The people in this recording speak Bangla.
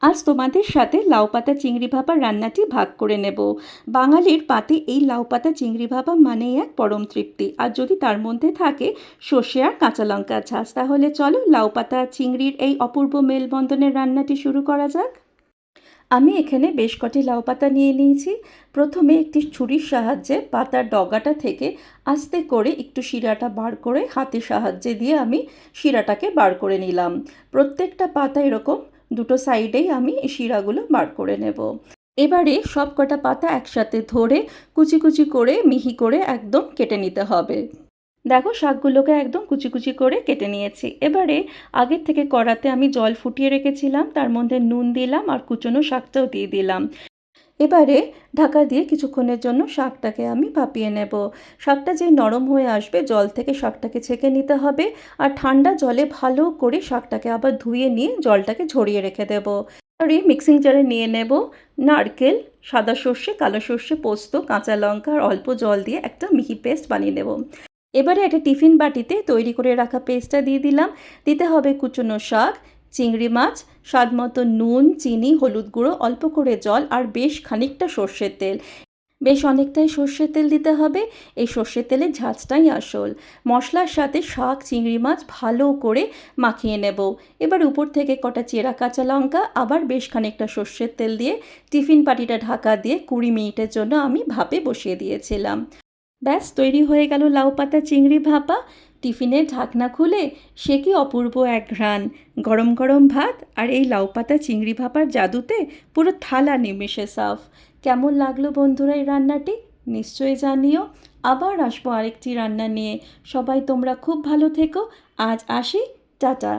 আজ তোমাদের সাথে লাউ পাতা চিংড়ি ভাপা রান্নাটি ভাগ করে নেব। বাঙালির পাতে এই লাউ পাতা চিংড়ি ভাপা মানেই এক পরম তৃপ্তি, আর যদি তার মধ্যে থাকে সর্ষে আর কাঁচা লঙ্কা ঝাঁজ, তাহলে চলো লাউ পাতা চিংড়ির এই অপূর্ব মেলবন্ধনের রান্নাটি শুরু করা যাক। আমি এখানে বেশ কটি লাউ পাতা নিয়ে নিয়েছি। প্রথমে একটি ছুরির সাহায্যে পাতার ডগাটা থেকে আস্তে করে একটু শিরাটা বার করে হাতের সাহায্যে দিয়ে আমি শিরাটাকে বার করে নিলাম। প্রত্যেকটা পাতা এরকম দুটো সাইডেই আমি এই শিরাগুলো বার করে নেব। এবারে সব কটা পাতা একসাথে ধরে কুচি কুচি করে মিহি করে একদম কেটে নিতে হবে। দেখো শাকগুলোকে একদম কুচি কুচি করে কেটে নিয়েছি। এবারে আগের থেকে কড়াতে আমি জল ফুটিয়ে রেখেছিলাম, তার মধ্যে নুন দিলাম আর কুচনো শাকটাও দিয়ে দিলাম। এবারে ঢাকা দিয়ে কিছুক্ষণের জন্য শাকটাকে আমি ভাপিয়ে নেব। শাকটা যে নরম হয়ে আসবে জল থেকে শাকটাকে ছেঁকে নিতে হবে, আর ঠান্ডা জলে ভালো করে শাকটাকে আবার ধুয়ে নিয়ে জলটাকে ঝরিয়ে রেখে দেব। আর এই মিক্সিং জারে নিয়ে নেব নারকেল, সাদা সর্ষে, কালো সর্ষে, পোস্ত, কাঁচা লঙ্কা আর অল্প জল দিয়ে একটা মিহি পেস্ট বানিয়ে নেব। এবারে একটা টিফিন বাটিতে তৈরি করে রাখা পেস্টটা দিয়ে দিলাম। দিতে হবে কুচনো শাক, চিংড়ি মাছ, স্বাদ মতো নুন, চিনি, হলুদ গুঁড়ো, অল্প করে জল আর বেশ খানিকটা সর্ষের তেল। বেশ অনেকটাই সর্ষের তেল দিতে হবে, এই সর্ষের তেলের ঝাঁজটাই আসল। মশলার সাথে শাক, চিংড়ি মাছ ভালো করে মাখিয়ে নেব। এবার উপর থেকে কটা চেরা কাঁচা লঙ্কা, আবার বেশ খানিকটা সর্ষের তেল দিয়ে টিফিন বাটিটা ঢাকা দিয়ে 20 মিনিটের জন্য আমি ভাপে বসিয়ে দিয়েছিলাম। ব্যাস তৈরি হয়ে গেল লাউ পাতা চিংড়ি ভাপা। টিফিনের ঢাকনা খুলে সে কি অপূর্ব এক ঘ্রাণ! গরম গরম ভাত আর এই লাউ পাতা চিংড়ি ভাপার জাদুতে পুরো থালা নিমেষে সাফ। কেমন লাগলো বন্ধুরা এই রান্নাটি? নিশ্চয়ই জানিও। আবার আসবো আরেকটি রান্না নিয়ে। সবাই তোমরা খুব ভালো থেকো। আজ আসি, টাটা।